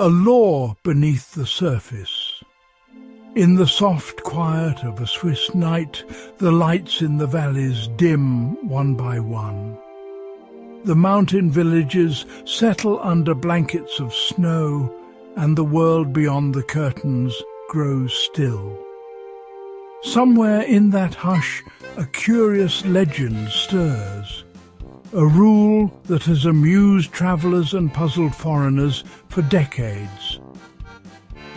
A law beneath the surface. In the soft quiet of a Swiss night, the lights in the valleys dim one by one. The mountain villages settle under blankets of snow, and the world beyond the curtains grows still. Somewhere in that hush, a curious legend stirs, a rule that has amused travellers and puzzled foreigners for decades.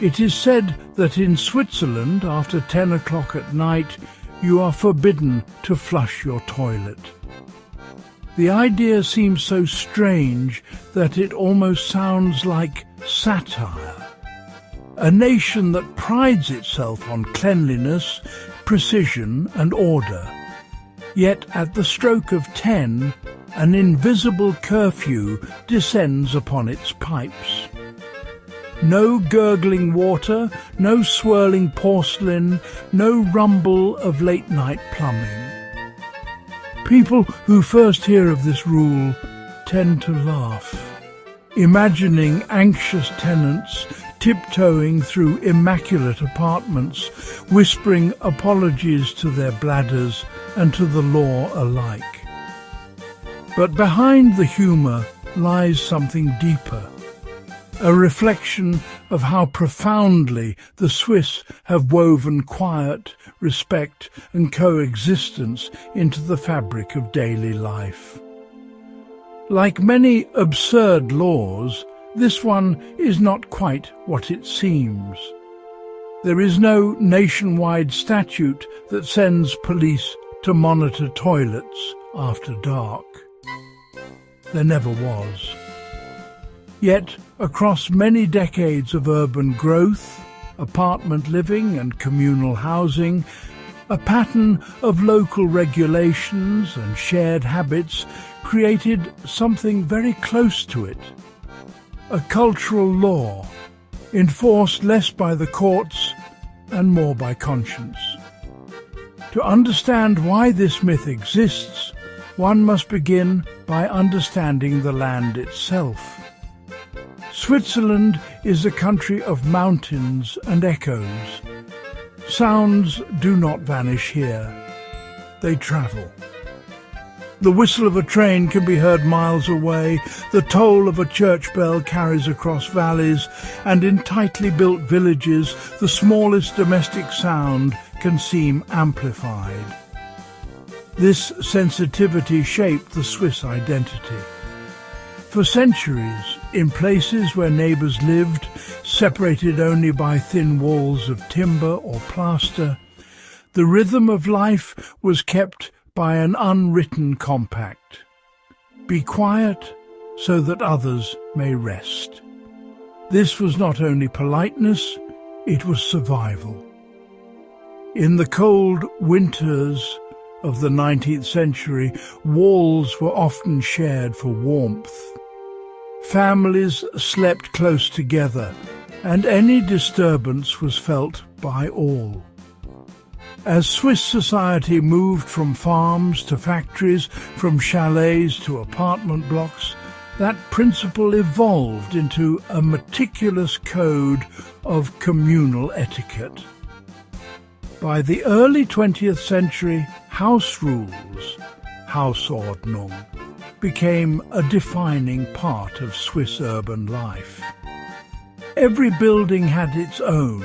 It is said that in Switzerland, after 10 o'clock at night, you are forbidden to flush your toilet. The idea seems so strange that it almost sounds like satire. A nation that prides itself on cleanliness, precision and order. Yet at the stroke of 10, an invisible curfew descends upon its pipes. No gurgling water, no swirling porcelain, no rumble of late-night plumbing. People who first hear of this rule tend to laugh, imagining anxious tenants tiptoeing through immaculate apartments, whispering apologies to their bladders and to the law alike. But behind the humour lies something deeper, a reflection of how profoundly the Swiss have woven quiet, respect and coexistence into the fabric of daily life. Like many absurd laws, this one is not quite what it seems. There is no nationwide statute that sends police to monitor toilets after dark. There never was. Yet, across many decades of urban growth, apartment living and communal housing, a pattern of local regulations and shared habits created something very close to it. A cultural law, enforced less by the courts and more by conscience. To understand why this myth exists, one must begin by understanding the land itself. Switzerland is a country of mountains and echoes. Sounds do not vanish here. They travel. The whistle of a train can be heard miles away, the toll of a church bell carries across valleys, and in tightly built villages the smallest domestic sound can seem amplified. This sensitivity shaped the Swiss identity. For centuries, in places where neighbours lived, separated only by thin walls of timber or plaster, the rhythm of life was kept by an unwritten compact. Be quiet so that others may rest. This was not only politeness, it was survival. In the cold winters of the 19th century, walls were often shared for warmth. Families slept close together, and any disturbance was felt by all. As Swiss society moved from farms to factories, from chalets to apartment blocks, that principle evolved into a meticulous code of communal etiquette. By the early 20th century, house rules, Hausordnung, became a defining part of Swiss urban life. Every building had its own,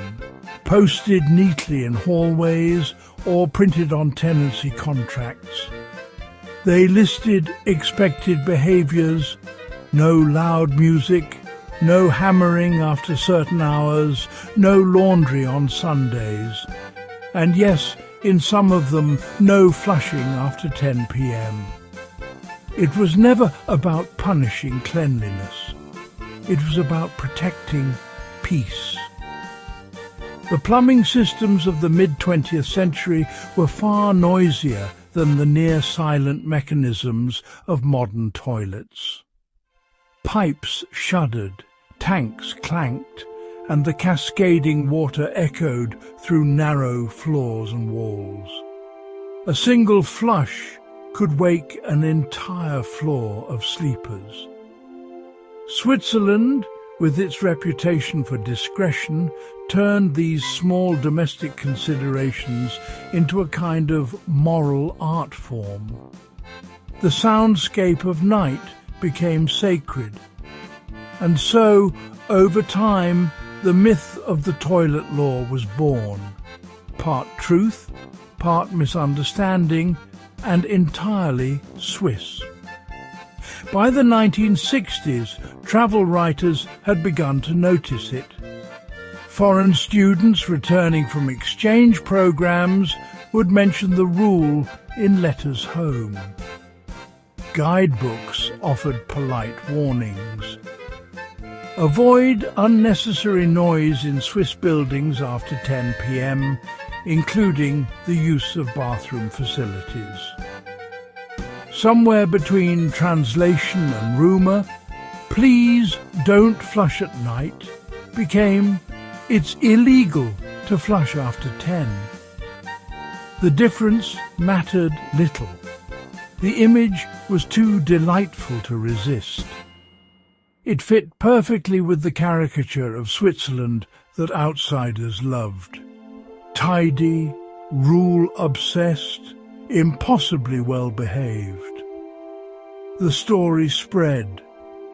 posted neatly in hallways or printed on tenancy contracts. They listed expected behaviours: no loud music, no hammering after certain hours, no laundry on Sundays, and yes, in some of them, no flushing after 10 p.m. It was never about punishing cleanliness. It was about protecting peace. The plumbing systems of the mid-20th century were far noisier than the near-silent mechanisms of modern toilets. Pipes shuddered, tanks clanked, and the cascading water echoed through narrow floors and walls. A single flush could wake an entire floor of sleepers. Switzerland, with its reputation for discretion, turned these small domestic considerations into a kind of moral art form. The soundscape of night became sacred, and so, over time, the myth of the toilet law was born, part truth, part misunderstanding, and entirely Swiss. By the 1960s, travel writers had begun to notice it. Foreign students returning from exchange programs would mention the rule in letters home. Guidebooks offered polite warnings. Avoid unnecessary noise in Swiss buildings after 10 p.m., including the use of bathroom facilities. Somewhere between translation and rumour, please don't flush at night became it's illegal to flush after 10. The difference mattered little. The image was too delightful to resist. It fit perfectly with the caricature of Switzerland that outsiders loved. Tidy, rule-obsessed, impossibly well-behaved. The story spread,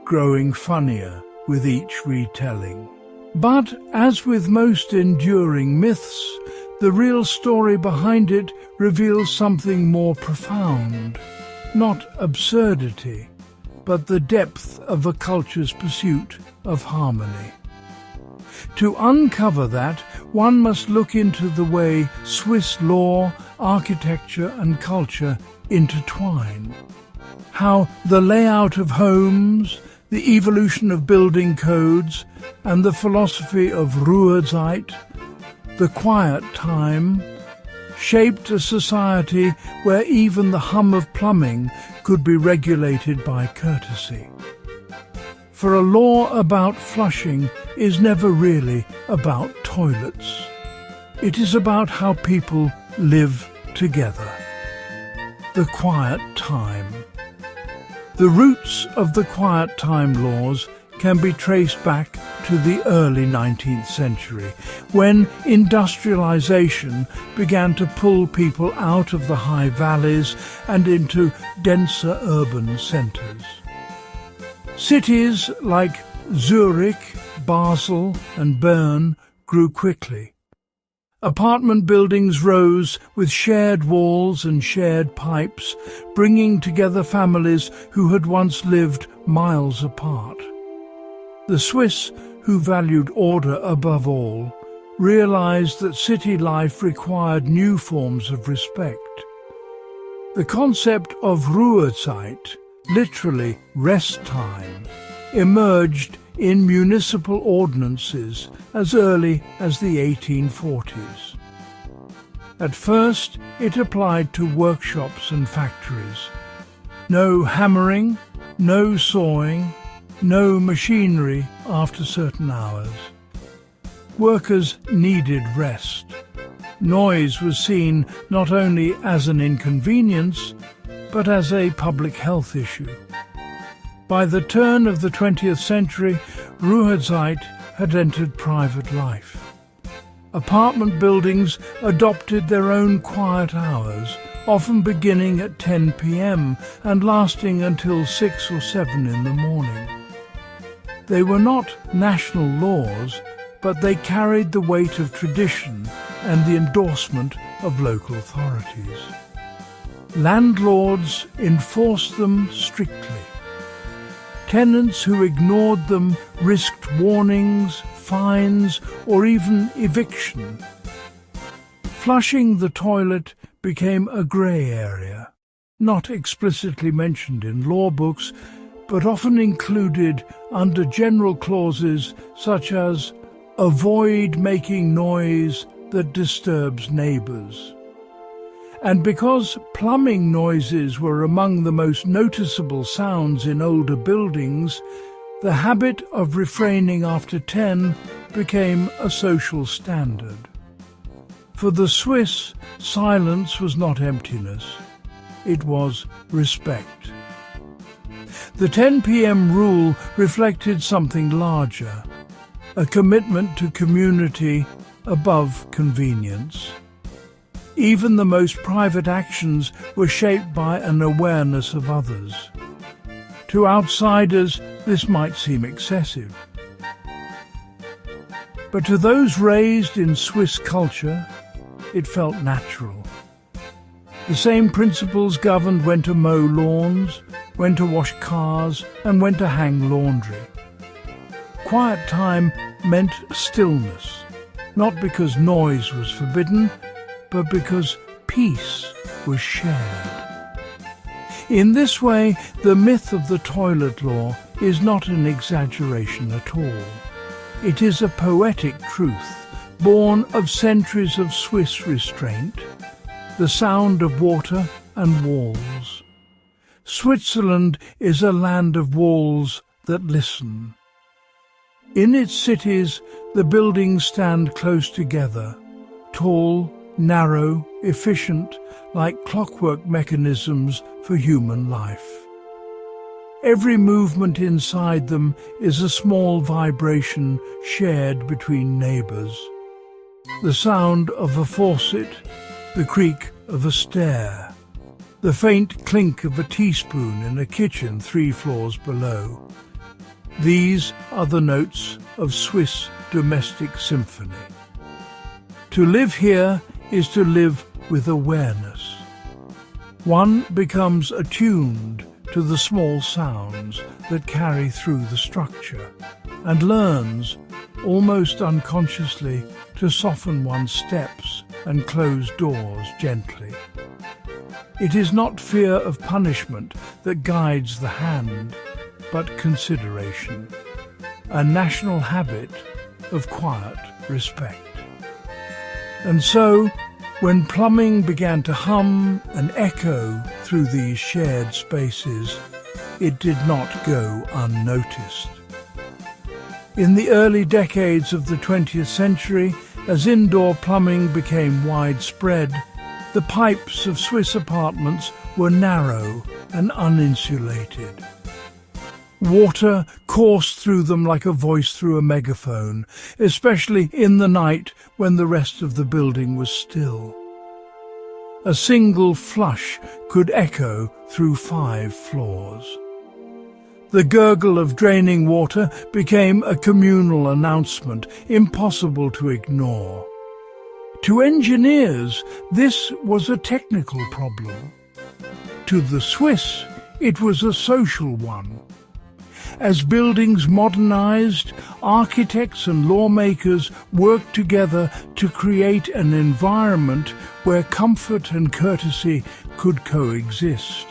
growing funnier with each retelling. But, as with most enduring myths, the real story behind it reveals something more profound. Not absurdity, but the depth of a culture's pursuit of harmony. To uncover that, one must look into the way Swiss law, architecture and culture intertwine. How the layout of homes, the evolution of building codes, and the philosophy of Ruhezeiten, the quiet time, shaped a society where even the hum of plumbing could be regulated by courtesy. For a law about flushing is never really about toilets. It is about how people live together. The quiet time. The roots of the quiet time laws can be traced back to the early 19th century, when industrialization began to pull people out of the high valleys and into denser urban centers. Cities like Zurich, Basel and Bern grew quickly. Apartment buildings rose with shared walls and shared pipes, bringing together families who had once lived miles apart. The Swiss, who valued order above all, realized that city life required new forms of respect. The concept of Ruhezeit, literally rest time, emerged in municipal ordinances as early as the 1840s. At first, it applied to workshops and factories. No hammering, no sawing, no machinery after certain hours. Workers needed rest. Noise was seen not only as an inconvenience, but as a public health issue. By the turn of the 20th century, Ruhezeiten had entered private life. Apartment buildings adopted their own quiet hours, often beginning at 10 p.m. and lasting until 6 or 7 in the morning. They were not national laws, but they carried the weight of tradition and the endorsement of local authorities. Landlords enforced them strictly. Tenants who ignored them risked warnings, fines, or even eviction. Flushing the toilet became a grey area, not explicitly mentioned in law books, but often included under general clauses such as avoid making noise that disturbs neighbours. And because plumbing noises were among the most noticeable sounds in older buildings, the habit of refraining after 10 became a social standard. For the Swiss, silence was not emptiness, it was respect. The 10 p.m. rule reflected something larger, a commitment to community above convenience. Even the most private actions were shaped by an awareness of others. To outsiders, this might seem excessive. But to those raised in Swiss culture, it felt natural. The same principles governed when to mow lawns, when to wash cars, and when to hang laundry. Quiet time meant stillness, not because noise was forbidden, but because peace was shared. In this way, the myth of the toilet law is not an exaggeration at all. It is a poetic truth, born of centuries of Swiss restraint, the sound of water and walls. Switzerland is a land of walls that listen. In its cities, the buildings stand close together, tall, narrow, efficient, like clockwork mechanisms for human life. Every movement inside them is a small vibration shared between neighbours. The sound of a faucet, the creak of a stair, the faint clink of a teaspoon in a kitchen 3 floors below. These are the notes of Swiss domestic symphony. To live here is to live with awareness. One becomes attuned to the small sounds that carry through the structure and learns, almost unconsciously, to soften one's steps and close doors gently. It is not fear of punishment that guides the hand, but consideration, a national habit of quiet respect. And so, when plumbing began to hum and echo through these shared spaces, it did not go unnoticed. In the early decades of the 20th century, as indoor plumbing became widespread, the pipes of Swiss apartments were narrow and uninsulated. Water coursed through them like a voice through a megaphone, especially in the night when the rest of the building was still. A single flush could echo through 5 floors. The gurgle of draining water became a communal announcement, impossible to ignore. To engineers, this was a technical problem. To the Swiss, it was a social one. As buildings modernized, architects and lawmakers worked together to create an environment where comfort and courtesy could coexist.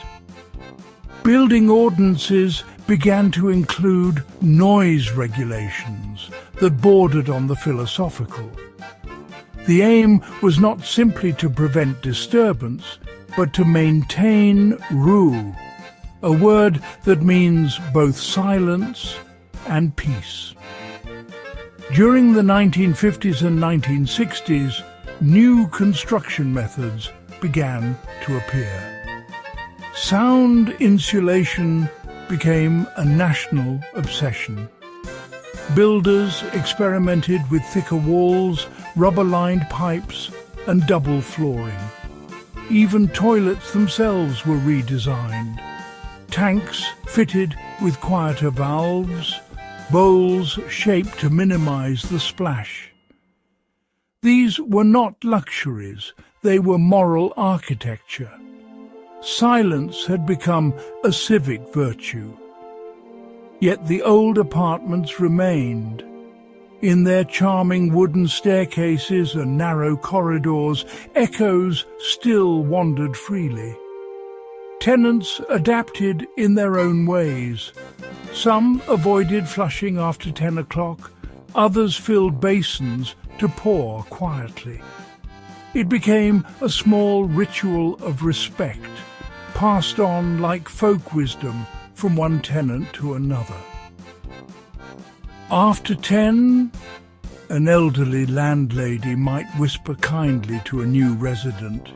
Building ordinances began to include noise regulations that bordered on the philosophical. The aim was not simply to prevent disturbance, but to maintain Ruhe, a word that means both silence and peace. During the 1950s and 1960s, new construction methods began to appear. Sound insulation became a national obsession. Builders experimented with thicker walls, rubber-lined pipes, and double flooring. Even toilets themselves were redesigned. Tanks fitted with quieter valves, bowls shaped to minimize the splash. These were not luxuries, they were moral architecture. Silence had become a civic virtue. Yet the old apartments remained. In their charming wooden staircases and narrow corridors, echoes still wandered freely. Tenants adapted in their own ways. Some avoided flushing after 10 o'clock, others filled basins to pour quietly. It became a small ritual of respect, passed on like folk wisdom from one tenant to another. After 10, an elderly landlady might whisper kindly to a new resident,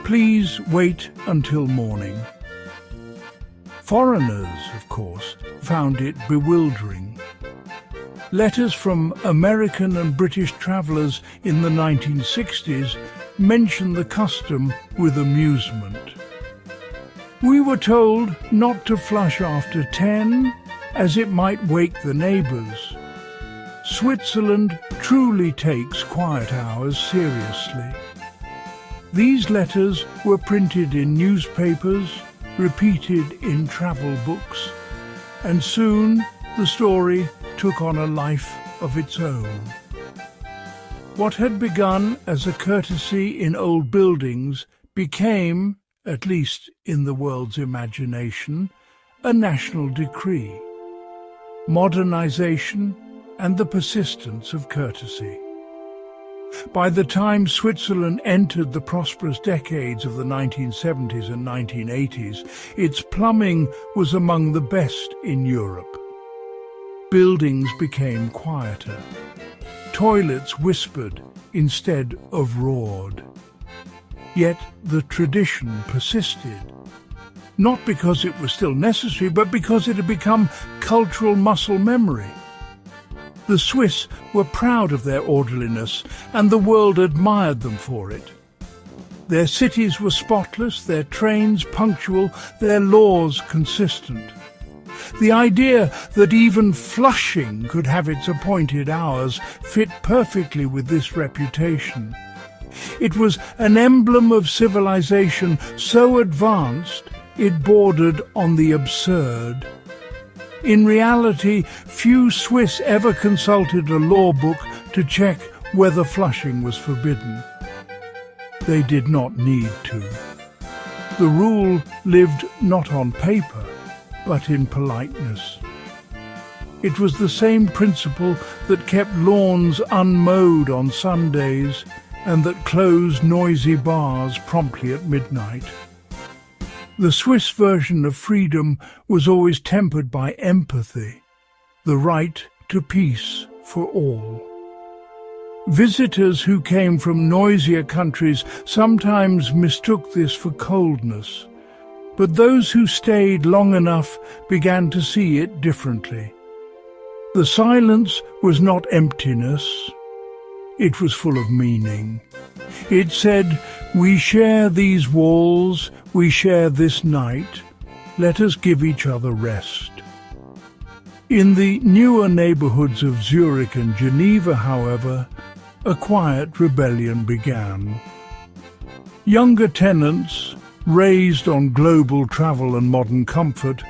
"Please wait until morning." Foreigners, of course, found it bewildering. Letters from American and British travellers in the 1960s mention the custom with amusement. We were told not to flush after 10, as it might wake the neighbours. Switzerland truly takes quiet hours seriously. These letters were printed in newspapers, repeated in travel books, and soon the story took on a life of its own. What had begun as a courtesy in old buildings became, at least in the world's imagination, a national decree. Modernization and the persistence of courtesy. By the time Switzerland entered the prosperous decades of the 1970s and 1980s, its plumbing was among the best in Europe. Buildings became quieter. Toilets whispered instead of roared. Yet the tradition persisted. Not because it was still necessary, but because it had become cultural muscle memory. The Swiss were proud of their orderliness, and the world admired them for it. Their cities were spotless, their trains punctual, their laws consistent. The idea that even flushing could have its appointed hours fit perfectly with this reputation. It was an emblem of civilization so advanced it bordered on the absurd. In reality, few Swiss ever consulted a law book to check whether flushing was forbidden. They did not need to. The rule lived not on paper, but in politeness. It was the same principle that kept lawns unmowed on Sundays and that closed noisy bars promptly at midnight. The Swiss version of freedom was always tempered by empathy, the right to peace for all. Visitors who came from noisier countries sometimes mistook this for coldness, but those who stayed long enough began to see it differently. The silence was not emptiness, it was full of meaning. It said, "We share these walls, we share this night, let us give each other rest." In the newer neighbourhoods of Zurich and Geneva, however, a quiet rebellion began. Younger tenants, raised on global travel and modern comfort,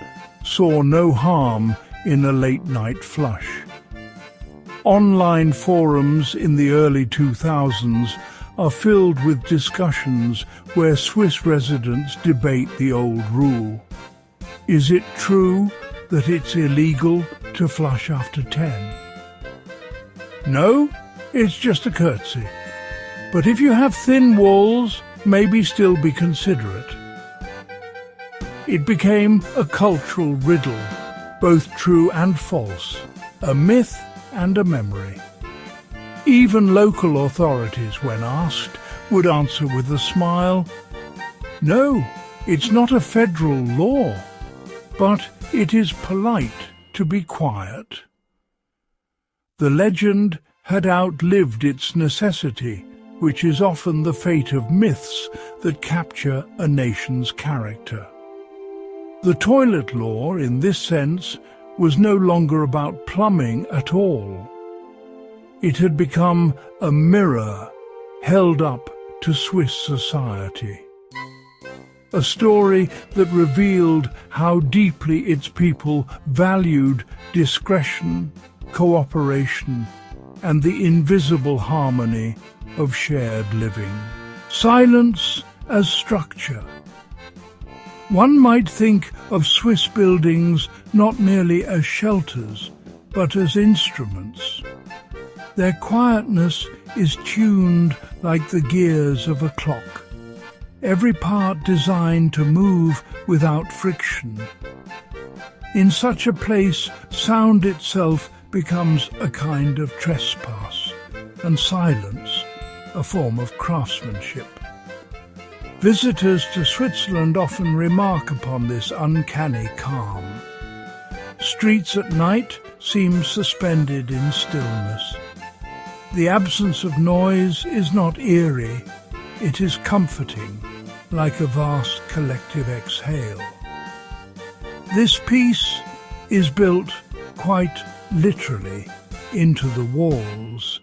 saw no harm in a late-night flush. Online forums in the early 2000s are filled with discussions where Swiss residents debate the old rule. Is it true that it's illegal to flush after 10? No, it's just a courtesy. But if you have thin walls, maybe still be considerate. It became a cultural riddle, both true and false, a myth and a memory. Even local authorities, when asked, would answer with a smile, "No, it's not a federal law, but it is polite to be quiet." The legend had outlived its necessity, which is often the fate of myths that capture a nation's character. The toilet law, in this sense, was no longer about plumbing at all. It had become a mirror held up to Swiss society. A story that revealed how deeply its people valued discretion, cooperation, and the invisible harmony of shared living. Silence as structure. One might think of Swiss buildings not merely as shelters, but as instruments. Their quietness is tuned like the gears of a clock, every part designed to move without friction. In such a place, sound itself becomes a kind of trespass, and silence a form of craftsmanship. Visitors to Switzerland often remark upon this uncanny calm. Streets at night seem suspended in stillness. The absence of noise is not eerie, it is comforting, like a vast collective exhale. This peace is built quite literally into the walls,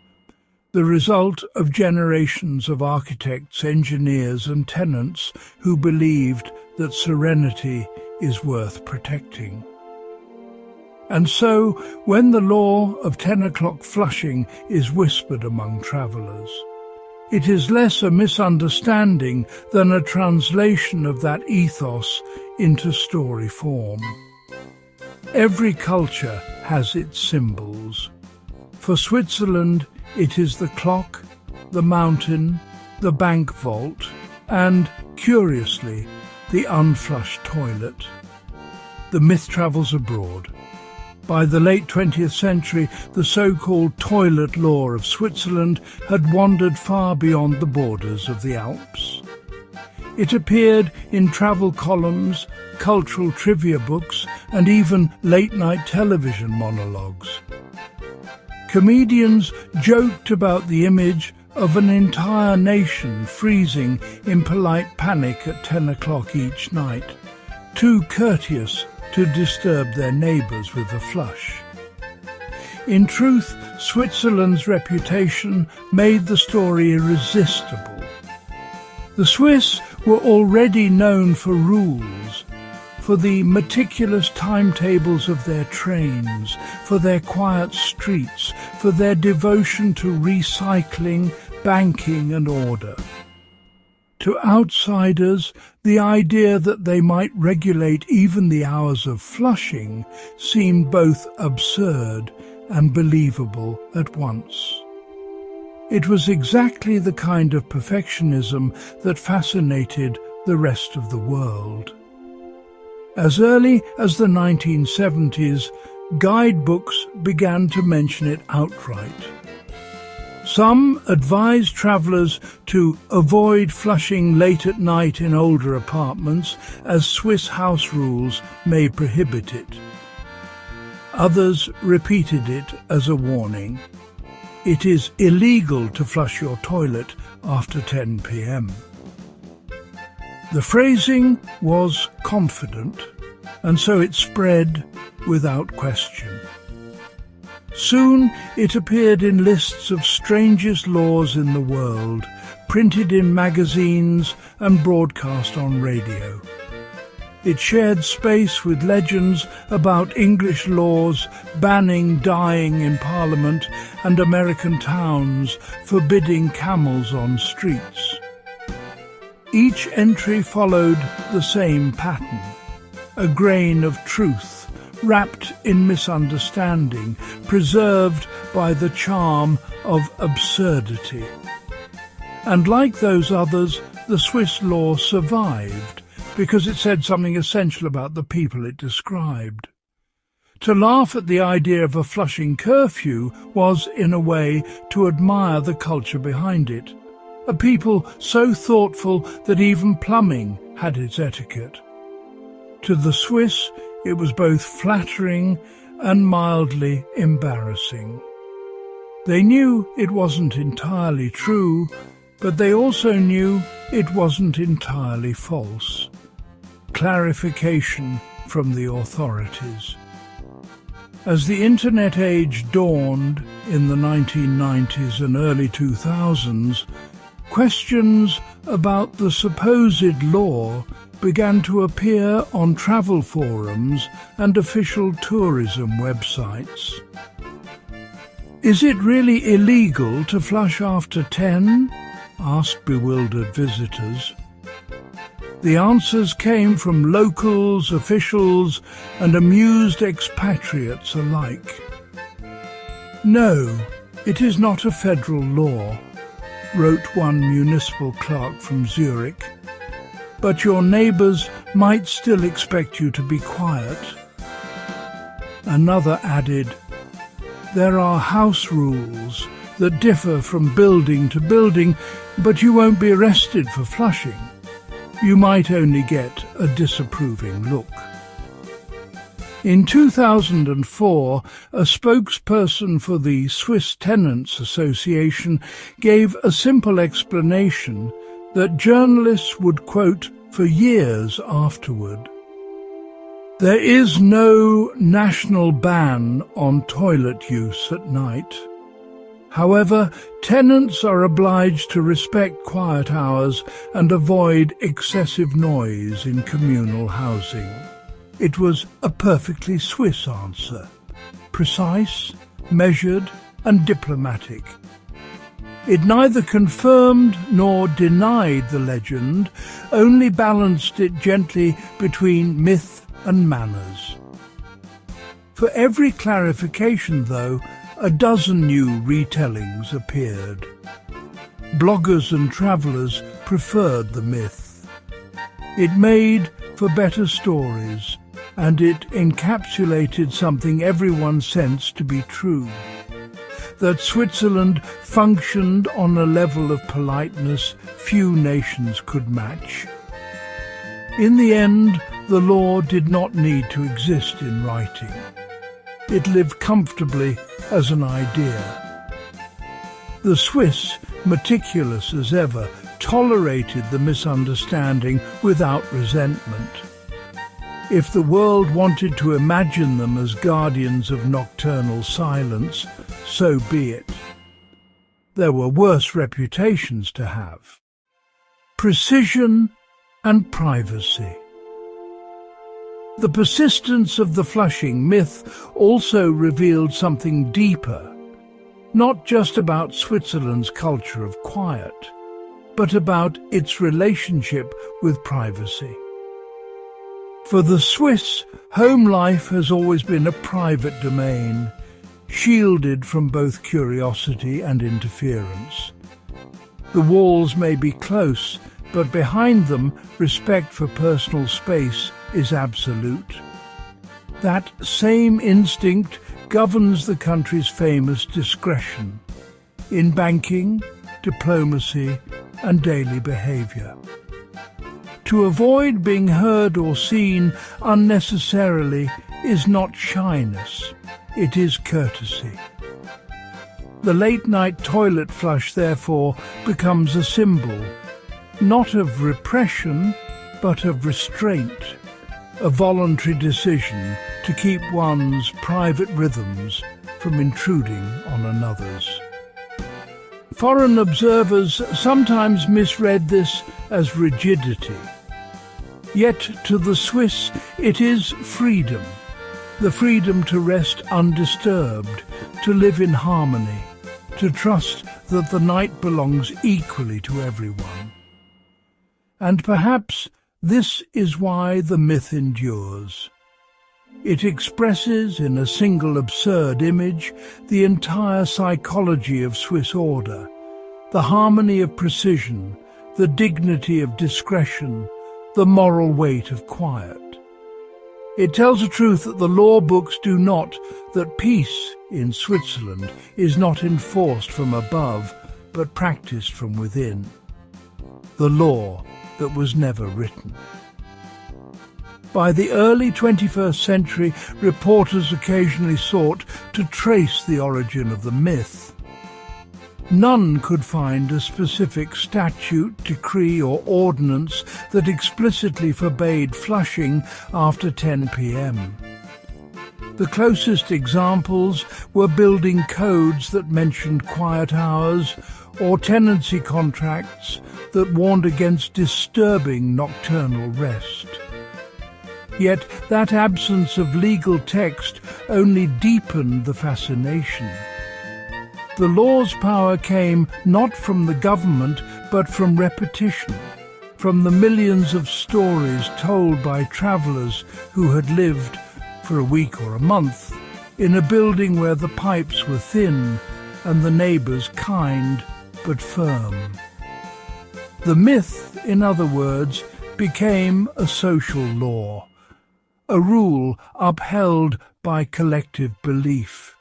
the result of generations of architects, engineers and tenants who believed that serenity is worth protecting. And so, when the law of 10 o'clock flushing is whispered among travellers, it is less a misunderstanding than a translation of that ethos into story form. Every culture has its symbols. For Switzerland, it is the clock, the mountain, the bank vault, and, curiously, the unflushed toilet. The myth travels abroad. By the late 20th century, the so-called toilet law of Switzerland had wandered far beyond the borders of the Alps. It appeared in travel columns, cultural trivia books, and even late-night television monologues. Comedians joked about the image of an entire nation freezing in polite panic at 10 o'clock each night, too courteous to disturb their neighbours with a flush. In truth, Switzerland's reputation made the story irresistible. The Swiss were already known for rules, for the meticulous timetables of their trains, for their quiet streets, for their devotion to recycling, banking and order. To outsiders, the idea that they might regulate even the hours of flushing seemed both absurd and believable at once. It was exactly the kind of perfectionism that fascinated the rest of the world. As early as the 1970s, guidebooks began to mention it outright. Some advised travellers to avoid flushing late at night in older apartments, as Swiss house rules may prohibit it. Others repeated it as a warning. It is illegal to flush your toilet after 10 p.m. The phrasing was confident, and so it spread without question. Soon it appeared in lists of strangest laws in the world, printed in magazines and broadcast on radio. It shared space with legends about English laws banning dyeing in Parliament and American towns forbidding camels on streets. Each entry followed the same pattern, a grain of truth, wrapped in misunderstanding, preserved by the charm of absurdity. And like those others, the Swiss law survived because it said something essential about the people it described. To laugh at the idea of a flushing curfew was, in a way, to admire the culture behind it, a people so thoughtful that even plumbing had its etiquette. To the Swiss, it was both flattering and mildly embarrassing. They knew it wasn't entirely true, but they also knew it wasn't entirely false. Clarification from the authorities. As the Internet age dawned in the 1990s and early 2000s, questions about the supposed law began to appear on travel forums and official tourism websites. Is it really illegal to flush after 10? Asked bewildered visitors. The answers came from locals, officials, and amused expatriates alike. No, it is not a federal law, wrote one municipal clerk from Zurich, but your neighbours might still expect you to be quiet. Another added, there are house rules that differ from building to building, but you won't be arrested for flushing. you might only get a disapproving look. In 2004, a spokesperson for the Swiss Tenants Association gave a simple explanation that journalists would quote for years afterward. There is no national ban on toilet use at night. However, tenants are obliged to respect quiet hours and avoid excessive noise in communal housing. It was a perfectly Swiss answer, precise, measured and diplomatic. It neither confirmed nor denied the legend, only balanced it gently between myth and manners. For every clarification, though, a dozen new retellings appeared. Bloggers and travellers preferred the myth. It made for better stories, and it encapsulated something everyone sensed to be true, that Switzerland functioned on a level of politeness few nations could match. In the end, the law did not need to exist in writing. It lived comfortably as an idea. The Swiss, meticulous as ever, tolerated the misunderstanding without resentment. If the world wanted to imagine them as guardians of nocturnal silence, so be it. There were worse reputations to have. Precision and privacy. The persistence of the flushing myth also revealed something deeper, not just about Switzerland's culture of quiet, but about its relationship with privacy. For the Swiss, home life has always been a private domain, shielded from both curiosity and interference. The walls may be close, but behind them, respect for personal space is absolute. That same instinct governs the country's famous discretion in banking, diplomacy, and daily behaviour. To avoid being heard or seen unnecessarily is not shyness, it is courtesy. The late-night toilet flush, therefore, becomes a symbol, not of repression, but of restraint, a voluntary decision to keep one's private rhythms from intruding on another's. Foreign observers sometimes misread this as rigidity. Yet to the Swiss it is freedom, the freedom to rest undisturbed, to live in harmony, to trust that the night belongs equally to everyone. And perhaps this is why the myth endures. It expresses in a single absurd image the entire psychology of Swiss order, the harmony of precision, the dignity of discretion, the moral weight of quiet. It tells a truth that the law books do not, that peace in Switzerland is not enforced from above, but practiced from within. The law that was never written. By the early 21st century, reporters occasionally sought to trace the origin of the myth. None could find a specific statute, decree or ordinance that explicitly forbade flushing after 10 p.m. The closest examples were building codes that mentioned quiet hours or tenancy contracts that warned against disturbing nocturnal rest. Yet that absence of legal text only deepened the fascination. The law's power came not from the government, but from repetition, from the millions of stories told by travellers who had lived for a week or a month in a building where the pipes were thin and the neighbours kind but firm. The myth, in other words, became a social law, a rule upheld by collective belief.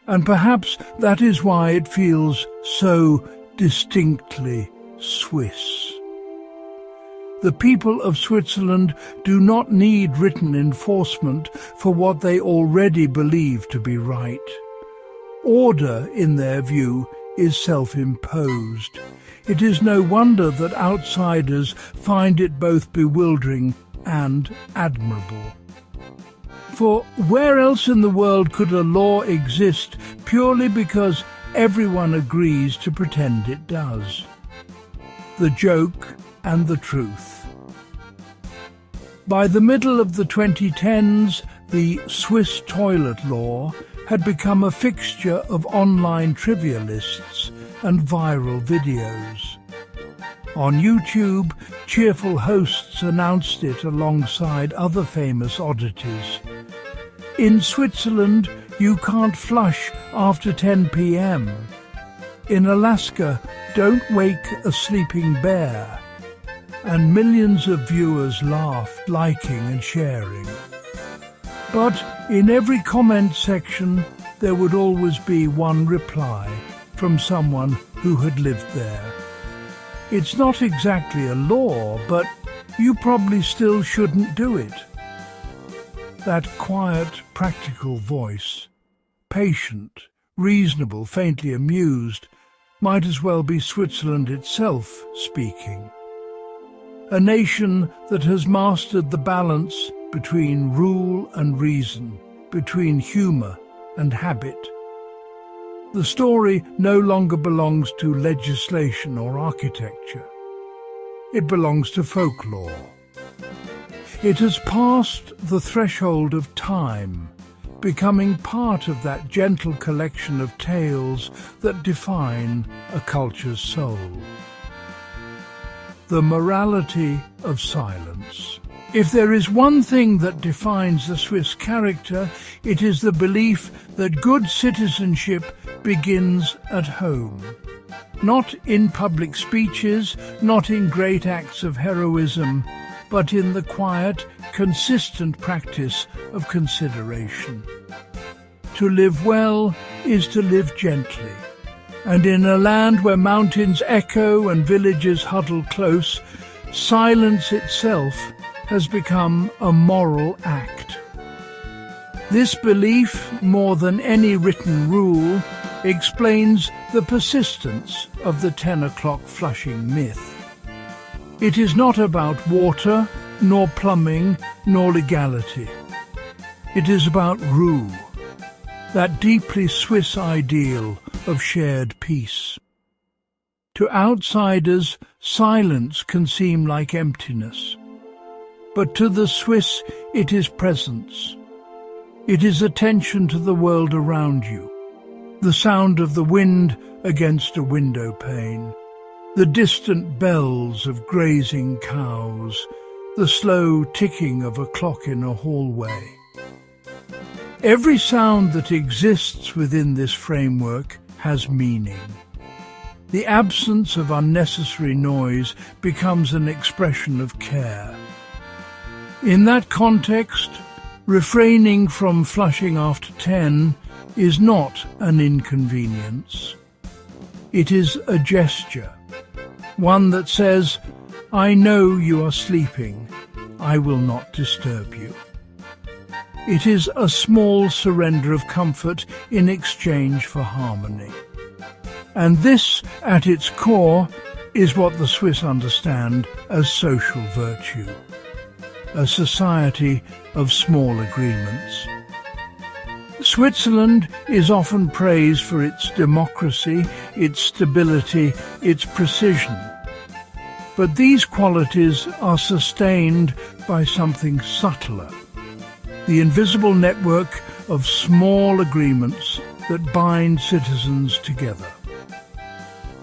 And perhaps that is why it feels so distinctly Swiss. The people of Switzerland do not need written enforcement for what they already believe to be right. Order, in their view, is self-imposed. It is no wonder that outsiders find it both bewildering and admirable. For where else in the world could a law exist purely because everyone agrees to pretend it does? The joke and the truth. By the middle of the 2010s, the Swiss toilet law had become a fixture of online trivia lists and viral videos. On YouTube, cheerful hosts announced it alongside other famous oddities. In Switzerland, you can't flush after 10 p.m. In Alaska, don't wake a sleeping bear. And millions of viewers laughed, liking and sharing. But in every comment section, there would always be one reply from someone who had lived there. It's not exactly a law, but you probably still shouldn't do it. That quiet, practical voice, patient, reasonable, faintly amused, might as well be Switzerland itself speaking. A nation that has mastered the balance between rule and reason, between humour and habit. The story no longer belongs to legislation or architecture. It belongs to folklore. It has passed the threshold of time, becoming part of that gentle collection of tales that define a culture's soul. The morality of silence. If there is one thing that defines the Swiss character, it is the belief that good citizenship begins at home. Not in public speeches, not in great acts of heroism, but in the quiet, consistent practice of consideration. To live well is to live gently. And in a land where mountains echo and villages huddle close, silence itself has become a moral act. This belief, more than any written rule, explains the persistence of the 10 o'clock flushing myth. It is not about water, nor plumbing, nor legality. It is about rule, that deeply Swiss ideal of shared peace. To outsiders, silence can seem like emptiness. But to the Swiss, it is presence. It is attention to the world around you, the sound of the wind against a window pane, the distant bells of grazing cows, the slow ticking of a clock in a hallway. Every sound that exists within this framework has meaning. The absence of unnecessary noise becomes an expression of care. In that context, refraining from flushing after 10 is not an inconvenience. It is a gesture, one that says, "I know you are sleeping, I will not disturb you." It is a small surrender of comfort in exchange for harmony. And this, at its core, is what the Swiss understand as social virtue, a society of small agreements. Switzerland is often praised for its democracy, its stability, its precision. But these qualities are sustained by something subtler, the invisible network of small agreements that bind citizens together.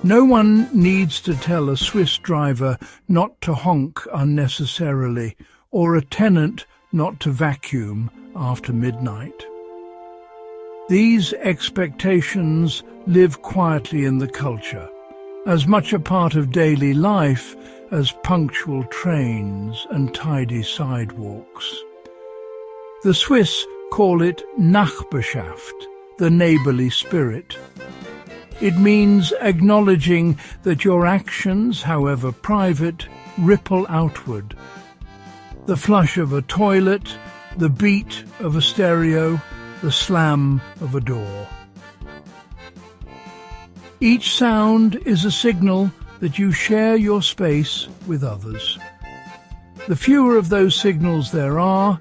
No one needs to tell a Swiss driver not to honk unnecessarily or a tenant not to vacuum after midnight. These expectations live quietly in the culture, as much a part of daily life as punctual trains and tidy sidewalks. The Swiss call it Nachbarschaft, the neighbourly spirit. It means acknowledging that your actions, however private, ripple outward. The flush of a toilet, the beat of a stereo, the slam of a door. Each sound is a signal that you share your space with others. The fewer of those signals there are,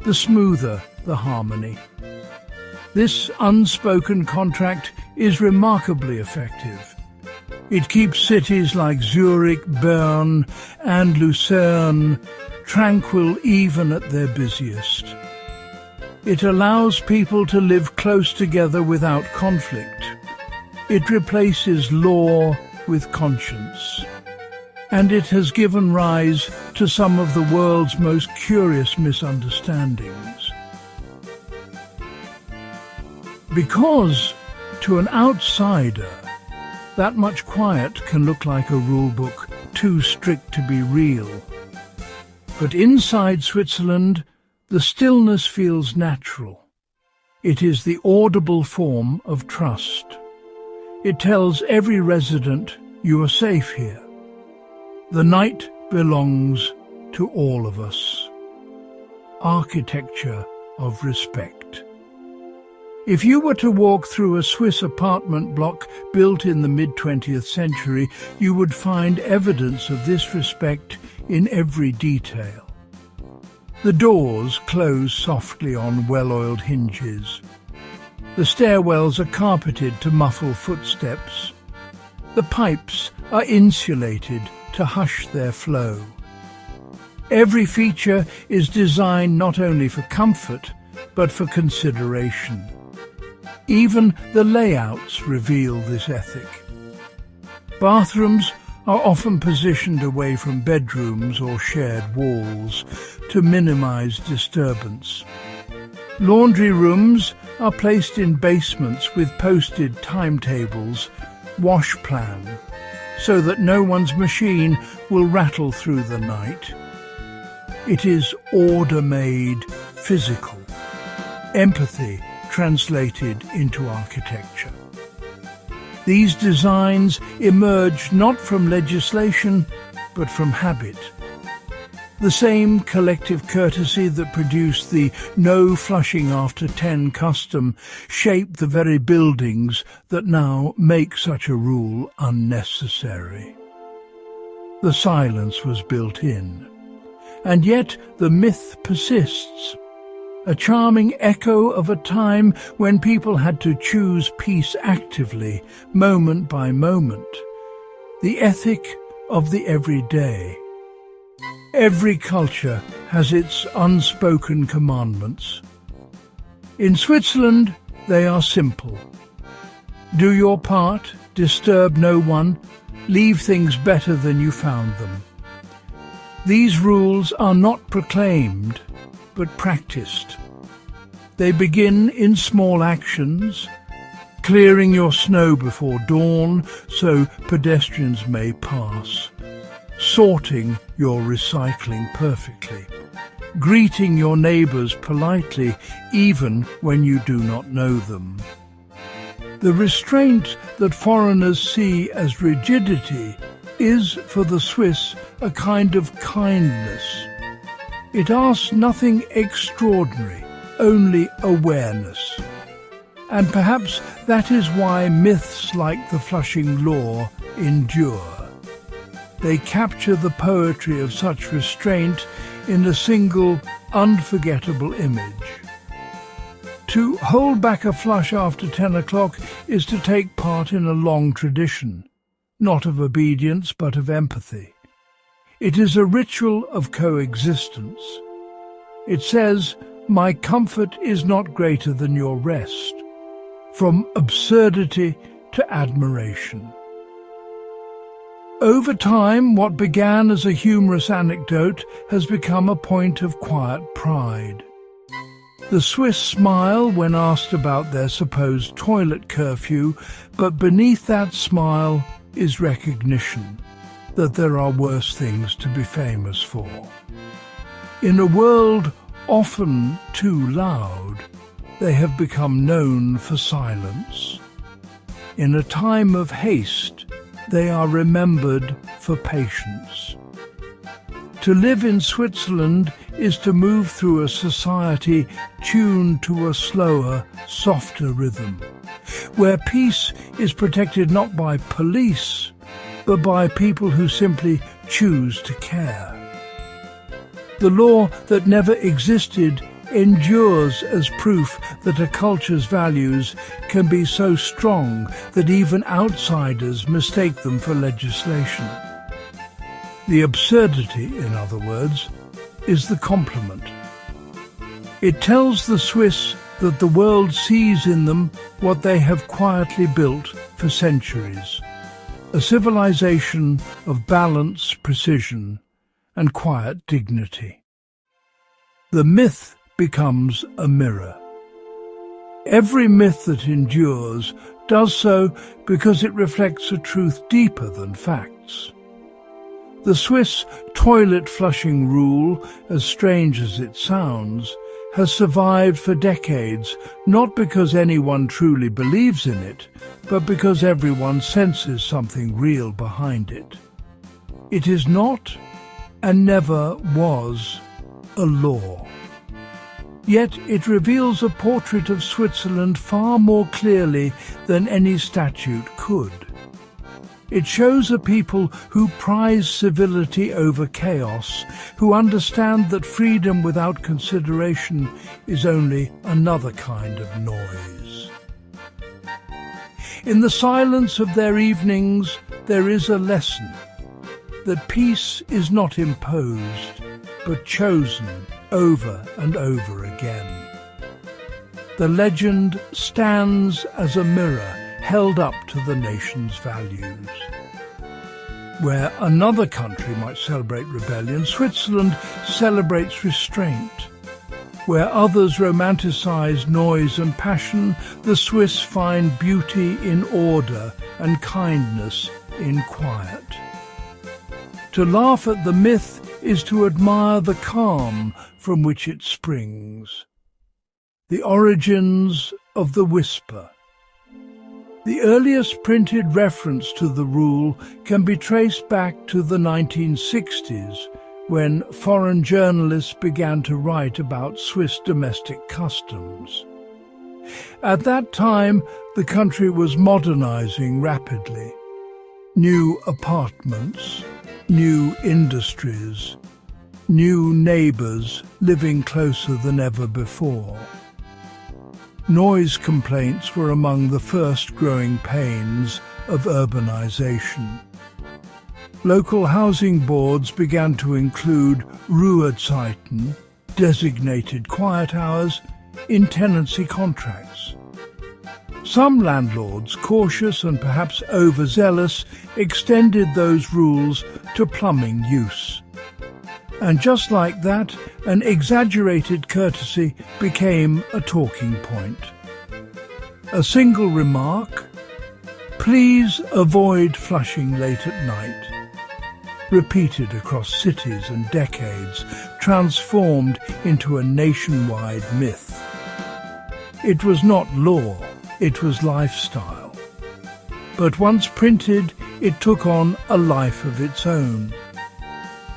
the smoother the harmony. This unspoken contract is remarkably effective. It keeps cities like Zurich, Bern and Lucerne tranquil even at their busiest. It allows people to live close together without conflict. It replaces law with conscience. And it has given rise to some of the world's most curious misunderstandings. Because, to an outsider, that much quiet can look like a rule book too strict to be real. But inside Switzerland, the stillness feels natural. It is the audible form of trust. It tells every resident, you are safe here. The night belongs to all of us. Architecture of respect. If you were to walk through a Swiss apartment block built in the mid-20th century, you would find evidence of this respect in every detail. The doors close softly on well-oiled hinges. The stairwells are carpeted to muffle footsteps. The pipes are insulated to hush their flow. Every feature is designed not only for comfort, but for consideration. Even the layouts reveal this ethic. Bathrooms are often positioned away from bedrooms or shared walls to minimize disturbance. Laundry rooms are placed in basements with posted timetables, wash plan, so that no one's machine will rattle through the night. It is order-made, physical, empathy translated into architecture. These designs emerge not from legislation, but from habit. The same collective courtesy that produced the no flushing after 10 custom shaped the very buildings that now make such a rule unnecessary. The silence was built in, and yet the myth persists. A charming echo of a time when people had to choose peace actively, moment by moment. The ethic of the everyday. Every culture has its unspoken commandments. In Switzerland, they are simple. Do your part, disturb no one, leave things better than you found them. These rules are not proclaimed, but practiced. They begin in small actions, clearing your snow before dawn so pedestrians may pass, sorting your recycling perfectly, greeting your neighbours politely even when you do not know them. The restraint that foreigners see as rigidity is, for the Swiss, a kind of kindness. It asks nothing extraordinary, only awareness. And perhaps that is why myths like the Flushing Law endure. They capture the poetry of such restraint in a single, unforgettable image. To hold back a flush after 10 o'clock is to take part in a long tradition, not of obedience but of empathy. It is a ritual of coexistence. It says, my comfort is not greater than your rest, from absurdity to admiration. Over time, what began as a humorous anecdote has become a point of quiet pride. The Swiss smile when asked about their supposed toilet curfew, but beneath that smile is recognition that there are worse things to be famous for. In a world often too loud, they have become known for silence. In a time of haste, they are remembered for patience. To live in Switzerland is to move through a society tuned to a slower, softer rhythm, where peace is protected not by police, but by people who simply choose to care. The law that never existed endures as proof that a culture's values can be so strong that even outsiders mistake them for legislation. The absurdity, in other words, is the compliment. It tells the Swiss that the world sees in them what they have quietly built for centuries, a civilization of balance, precision, and quiet dignity. The myth becomes a mirror. Every myth that endures does so because it reflects a truth deeper than facts. The Swiss toilet flushing rule, as strange as it sounds, has survived for decades, not because anyone truly believes in it, but because everyone senses something real behind it. It is not, and never was, a law. Yet it reveals a portrait of Switzerland far more clearly than any statute could. It shows a people who prize civility over chaos, who understand that freedom without consideration is only another kind of noise. In the silence of their evenings, there is a lesson that peace is not imposed, but chosen over and over again. The legend stands as a mirror held up to the nation's values. Where another country might celebrate rebellion, Switzerland celebrates restraint. Where others romanticize noise and passion, the Swiss find beauty in order and kindness in quiet. To laugh at the myth is to admire the calm from which it springs. The origins of the whisper. The earliest printed reference to the rule can be traced back to the 1960s, when foreign journalists began to write about Swiss domestic customs. At that time, the country was modernizing rapidly. New apartments, new industries, new neighbours living closer than ever before. Noise complaints were among the first growing pains of urbanization. Local housing boards began to include Ruhezeiten, designated quiet hours, in tenancy contracts. Some landlords, cautious and perhaps overzealous, extended those rules to plumbing use. And just like that, an exaggerated courtesy became a talking point. A single remark, "Please avoid flushing late at night," repeated across cities and decades, transformed into a nationwide myth. It was not law, it was lifestyle. But once printed, it took on a life of its own.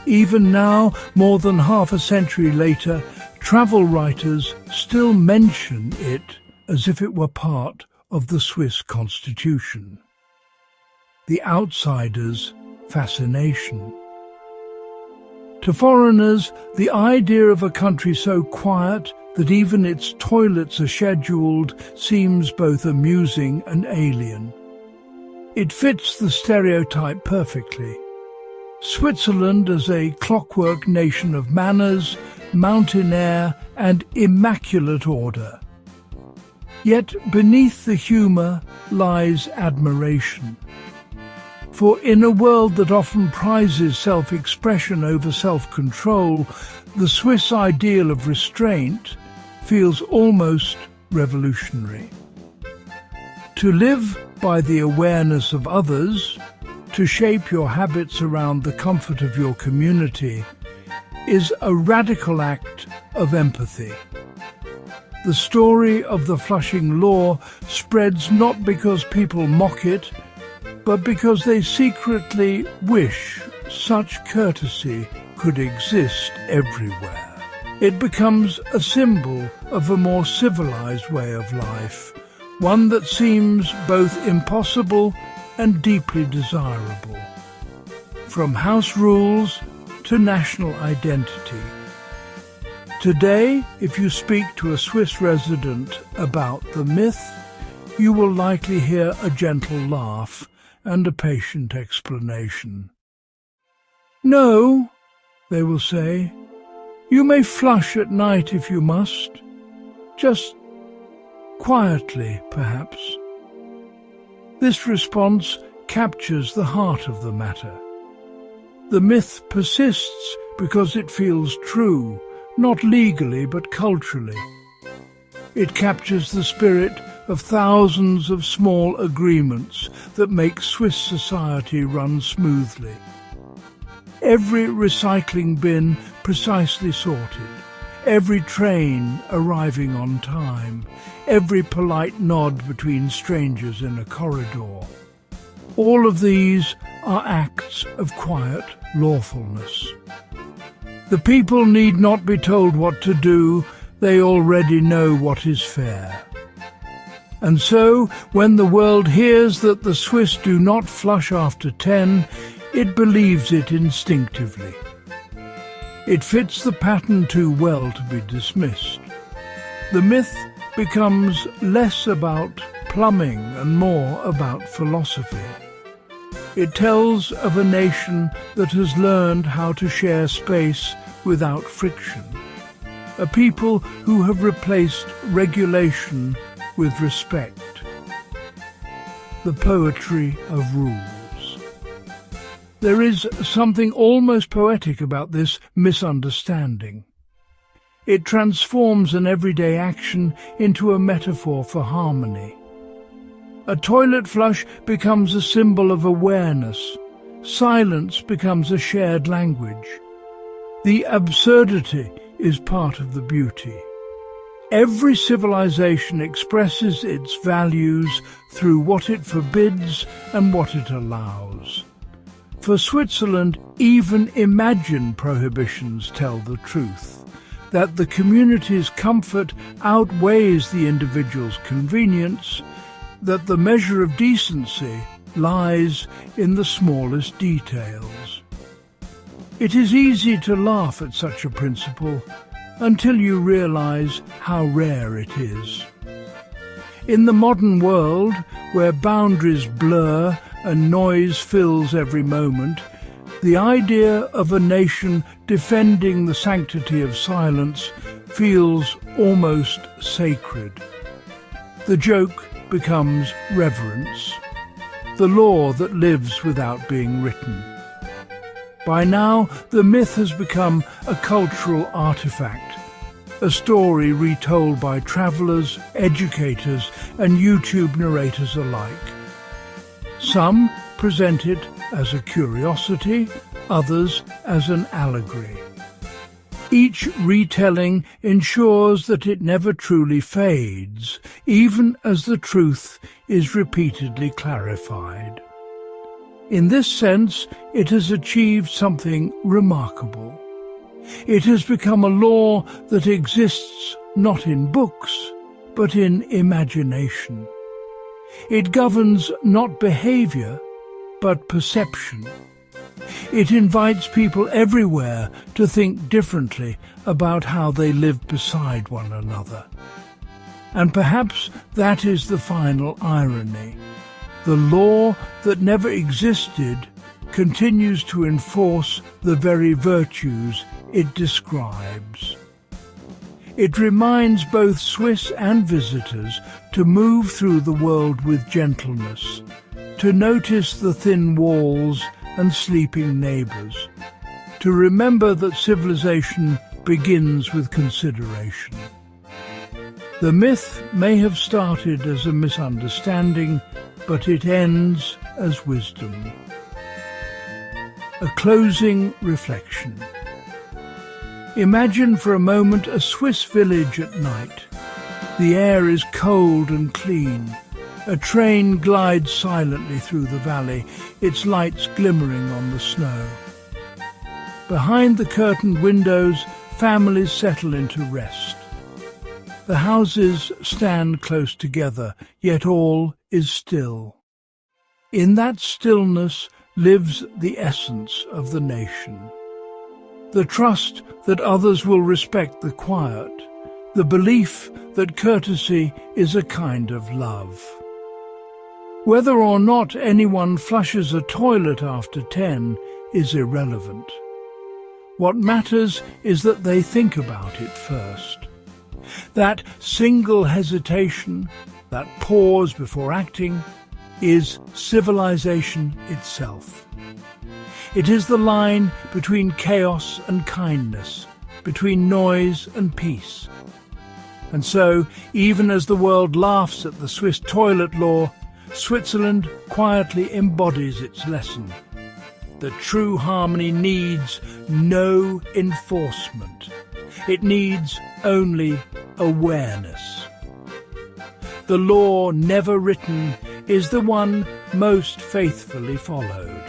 Even now, more than half a century later, travel writers still mention it as if it were part of the Swiss constitution. The outsider's fascination. To foreigners, the idea of a country so quiet that even its toilets are scheduled seems both amusing and alien. It fits the stereotype perfectly. Switzerland as a clockwork nation of manners, mountain air, and immaculate order. Yet beneath the humour lies admiration. For in a world that often prizes self-expression over self-control, the Swiss ideal of restraint feels almost revolutionary. To live by the awareness of others, to shape your habits around the comfort of your community, is a radical act of empathy. The story of the Flushing Law spreads not because people mock it, but because they secretly wish such courtesy could exist everywhere. It becomes a symbol of a more civilized way of life, one that seems both impossible and deeply desirable. From house rules to national identity. Today, if you speak to a Swiss resident about the myth, you will likely hear a gentle laugh and a patient explanation. "No," they will say, "you may flush at night if you must. Just quietly, perhaps." This response captures the heart of the matter. The myth persists because it feels true, not legally but culturally. It captures the spirit of thousands of small agreements that make Swiss society run smoothly. Every recycling bin precisely sorted, every train arriving on time, every polite nod between strangers in a corridor. All of these are acts of quiet lawfulness. The people need not be told what to do, they already know what is fair. And so, when the world hears that the Swiss do not flush after 10, it believes it instinctively. It fits the pattern too well to be dismissed. The myth becomes less about plumbing and more about philosophy. It tells of a nation that has learned how to share space without friction, a people who have replaced regulation with respect. The poetry of rules. There is something almost poetic about this misunderstanding. It transforms an everyday action into a metaphor for harmony. A toilet flush becomes a symbol of awareness. Silence becomes a shared language. The absurdity is part of the beauty. Every civilization expresses its values through what it forbids and what it allows. For Switzerland, even imagined prohibitions tell the truth, that the community's comfort outweighs the individual's convenience, that the measure of decency lies in the smallest details. It is easy to laugh at such a principle until you realize how rare it is. In the modern world, where boundaries blur and noise fills every moment, the idea of a nation defending the sanctity of silence feels almost sacred. The joke becomes reverence, the law that lives without being written. By now, the myth has become a cultural artifact, a story retold by travellers, educators, and YouTube narrators alike. Some present it as a curiosity, others as an allegory. Each retelling ensures that it never truly fades, even as the truth is repeatedly clarified. In this sense, it has achieved something remarkable. It has become a law that exists not in books, but in imagination. It governs not behavior, but perception. It invites people everywhere to think differently about how they live beside one another. And perhaps that is the final irony. The law that never existed continues to enforce the very virtues it describes. It reminds both Swiss and visitors to move through the world with gentleness, to notice the thin walls and sleeping neighbours, to remember that civilization begins with consideration. The myth may have started as a misunderstanding, but it ends as wisdom. A closing reflection. Imagine for a moment a Swiss village at night. The air is cold and clean. A train glides silently through the valley, its lights glimmering on the snow. Behind the curtained windows, families settle into rest. The houses stand close together, yet all is still. In that stillness lives the essence of the nation. The trust that others will respect the quiet, the belief that courtesy is a kind of love. Whether or not anyone flushes a toilet after 10 is irrelevant. What matters is that they think about it first. That single hesitation, that pause before acting, is civilization itself. It is the line between chaos and kindness, between noise and peace. And so, even as the world laughs at the Swiss toilet law, Switzerland quietly embodies its lesson. That true harmony needs no enforcement. It needs only awareness. The law never written is the one most faithfully followed.